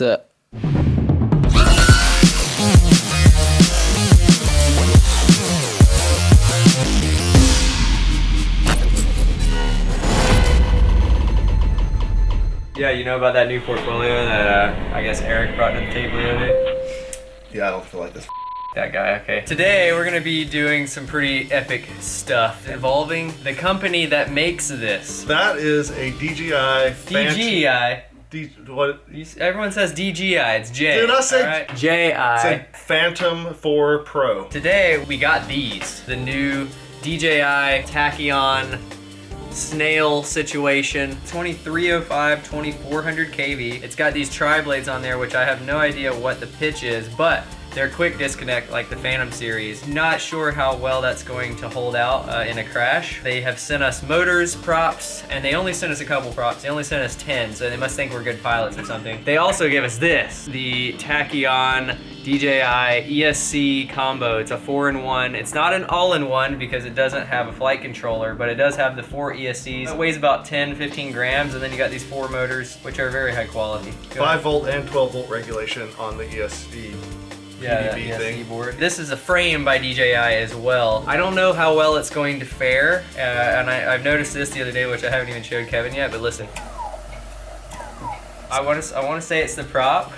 What's up? Yeah, you know about that new portfolio that I guess Eric brought to the table the other day? Yeah, I don't feel like this. That guy, okay. Today we're gonna be doing some pretty epic stuff involving the company that makes this. That is a DJI. DJI. What? Everyone says DJI, it's J. Did I say? Right? J-I. Say Phantom 4 Pro. Today we got these, the new DJI Tachyon snail situation, 2305 2400 kV. It's got these tri-blades on there, which I have no idea what the pitch is, but they're quick disconnect like the Phantom series. Not sure how well that's going to hold out in a crash. They have sent us motors, props, and they only sent us a couple props. They only sent us 10, so they must think we're good pilots or something. They also give us this, the Tachyon DJI ESC Combo. It's a 4-in-1. It's not an all-in-one because it doesn't have a flight controller, but it does have the 4 ESCs. It weighs about 10-15 grams, and then you got these 4 motors, which are very high quality. 5-volt and 12-volt regulation on the ESC. Yeah, the ESC board. This is a frame by DJI as well. I don't know how well it's going to fare, and I've noticed this the other day, which I haven't even showed Kevin yet, but listen. I want to say it's the prop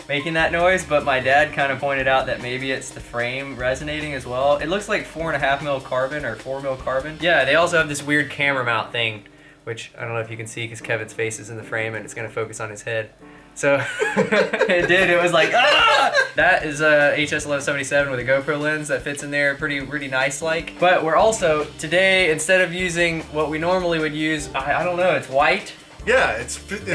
making that noise, but my dad kind of pointed out that maybe it's the frame resonating as well. It looks like 4.5 mil carbon or 4 mil carbon. Yeah, they also have this weird camera mount thing, which I don't know if you can see because Kevin's face is in the frame and it's gonna focus on his head. So it was like, ah! That is a HS1177 with a GoPro lens that fits in there pretty nice like. But we're also, today, instead of using what we normally would use, I don't know, it's white. Yeah, it's fitting.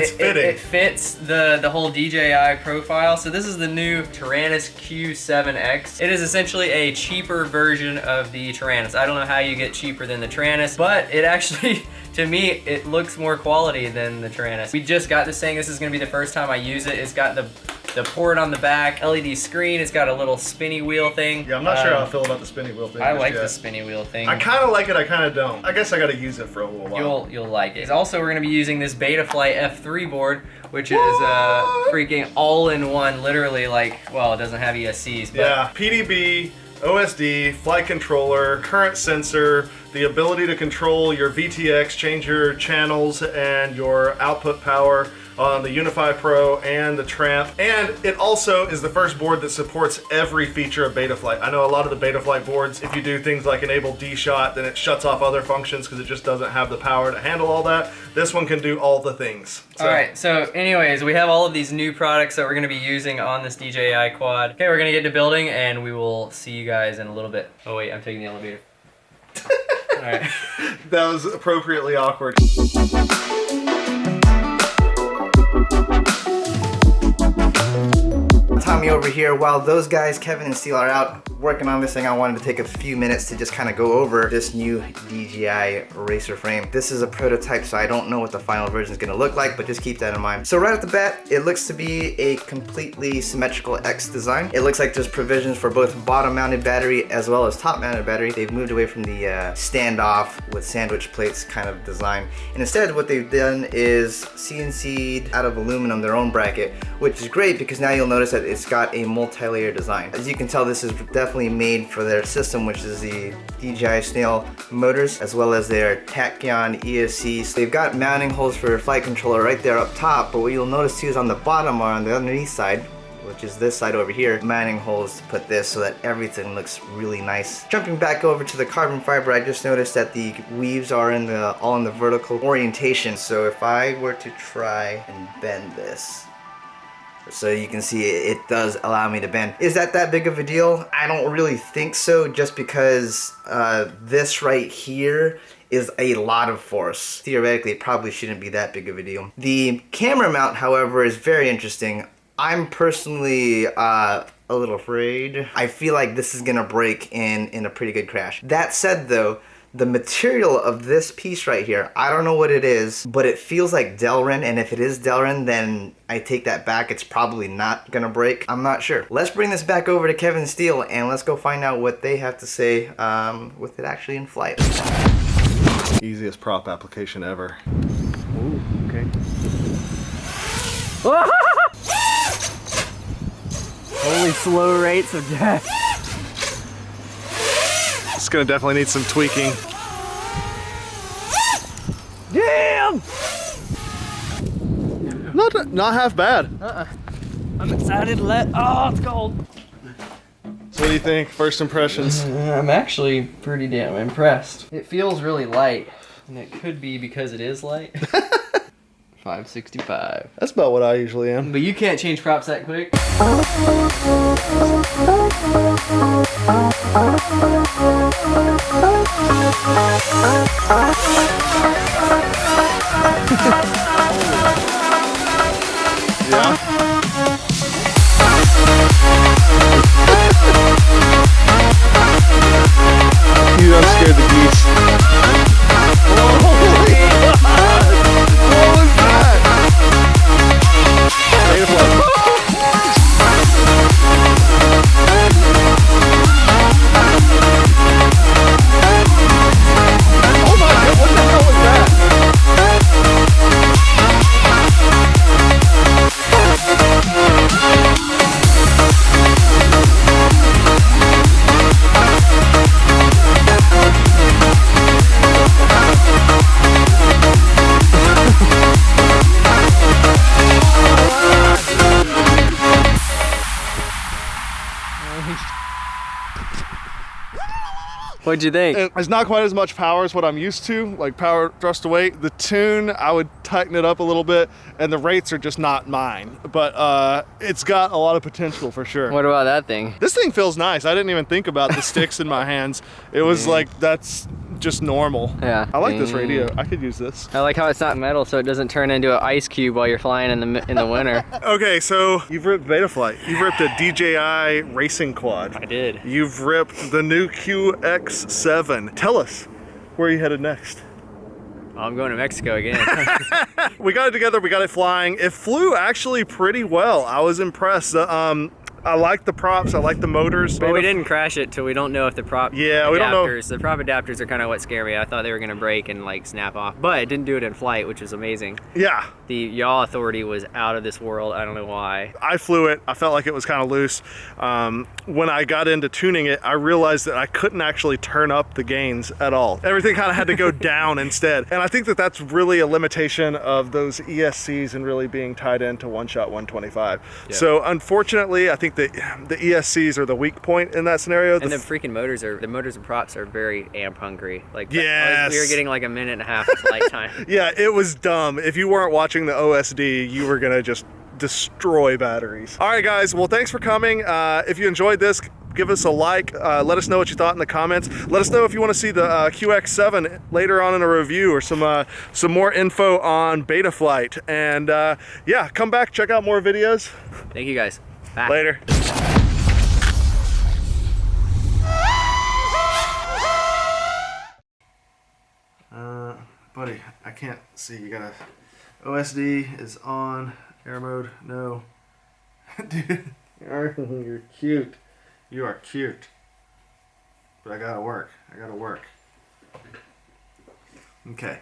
It fits the whole DJI profile. So this is the new Taranis Q7X. It is essentially a cheaper version of the Taranis. I don't know how you get cheaper than the Taranis, but it actually, to me, it looks more quality than the Taranis. We just got this thing. This is gonna be the first time I use it. It's got the port on the back, LED screen. It's got a little spinny wheel thing. Yeah, I'm not sure how I feel about the spinny wheel thing. I like the spinny wheel thing. I kind of like it, I kind of don't. I guess I got to use it for a little while. You'll like it. Also, we're going to be using this Betaflight F3 board, which is freaking all-in-one, literally like, well, it doesn't have ESCs. But yeah, PDB, OSD, flight controller, current sensor, the ability to control your VTX, change your channels and your output power on the Unify Pro and the Tramp. And it also is the first board that supports every feature of Betaflight. I know a lot of the Betaflight boards, if you do things like enable D-Shot, then it shuts off other functions because it just doesn't have the power to handle all that. This one can do all the things. So. All right, so anyways, we have all of these new products that we're gonna be using on this DJI quad. Okay, we're gonna get to building and we will see you guys in a little bit. Oh wait, I'm taking the elevator. All right. That was appropriately awkward. Tommy over here. While those guys, Kevin and Steele, are out working on this thing, I wanted to take a few minutes to just kind of go over this new DJI racer frame. This is a prototype, so I don't know what the final version is going to look like, but just keep that in mind. So right off the bat, it looks to be a completely symmetrical X design. It looks like there's provisions for both bottom-mounted battery as well as top-mounted battery. They've moved away from the standoff with sandwich plates kind of design. And instead, what they've done is CNC'd out of aluminum their own bracket, which is great because now you'll notice that it's got a multi-layer design. As you can tell, this is definitely made for their system, which is the DJI Snail motors, as well as their Tachyon ESC. So they've got mounting holes for your flight controller right there up top, but what you'll notice too is on the bottom or on the underneath side, which is this side over here, mounting holes to put this so that everything looks really nice. Jumping back over to the carbon fiber, I just noticed that the weaves are all in the vertical orientation. So if I were to try and bend this, so you can see it does allow me to bend. Is that big of a deal? I don't really think so, just because this right here is a lot of force. Theoretically, it probably shouldn't be that big of a deal. The camera mount, however, is very interesting. I'm personally a little afraid. I feel like this is gonna break in a pretty good crash. That said though, the material of this piece right here, I don't know what it is, but it feels like Delrin, and if it is Delrin, then I take that back. It's probably not gonna break. I'm not sure. Let's bring this back over to Kevin Steele and let's go find out what they have to say with it actually in flight. Easiest prop application ever. Ooh, okay. Holy slow rates of death. It's gonna definitely need some tweaking. Damn! Not half bad. I'm excited to oh, it's cold. So what do you think? First impressions? I'm actually pretty damn impressed. It feels really light, and it could be because it is light. 565. That's about what I usually am. But you can't change props that quick. Yeah. You done scared the geese. Holy God! What was that? Beta flight. Oh my God, what the hell was that? What'd you think? It's not quite as much power as what I'm used to, like power thrust to weight. The tune, I would tighten it up a little bit, and the rates are just not mine. But it's got a lot of potential for sure. What about that thing? This thing feels nice. I didn't even think about the sticks in my hands. It was like, that's just normal. Yeah. I like this radio. I could use this. I like how it's not metal, so it doesn't turn into an ice cube while you're flying in the winter. Okay, so you've ripped Betaflight. You've ripped a DJI Racing Quad. I did. You've ripped the new QX7. Tell us, where are you headed next? I'm going to Mexico again. We got it together, we got it flying. It flew actually pretty well. I was impressed. I like the props, I like the motors. But we didn't crash it till we don't know if the prop Yeah, we don't know. The prop adapters are kind of what scare me. I thought they were gonna break and like snap off, but it didn't do it in flight, which was amazing. Yeah. The yaw authority was out of this world. I don't know why. I flew it, I felt like it was kind of loose. When I got into tuning it, I realized that I couldn't actually turn up the gains at all. Everything kind of had to go down instead. And I think that that's really a limitation of those ESCs and really being tied into one-shot 125. Yeah. So unfortunately, I think the ESCs are the weak point in that scenario. And the freaking motors and props are very amp hungry. Like Yes. we were getting like a minute and a half of flight time. Yeah, it was dumb. If you weren't watching the OSD, you were gonna just destroy batteries. All right, guys. Well, thanks for coming. If you enjoyed this, give us a like. Let us know what you thought in the comments. Let us know if you want to see the QX7 later on in a review or some more info on Betaflight. And yeah, come back, check out more videos. Thank you guys. Bye. Later. Buddy, I can't see. You gotta. OSD is on. Air mode, no. Dude, you're cute. You are cute. But I gotta work. Okay.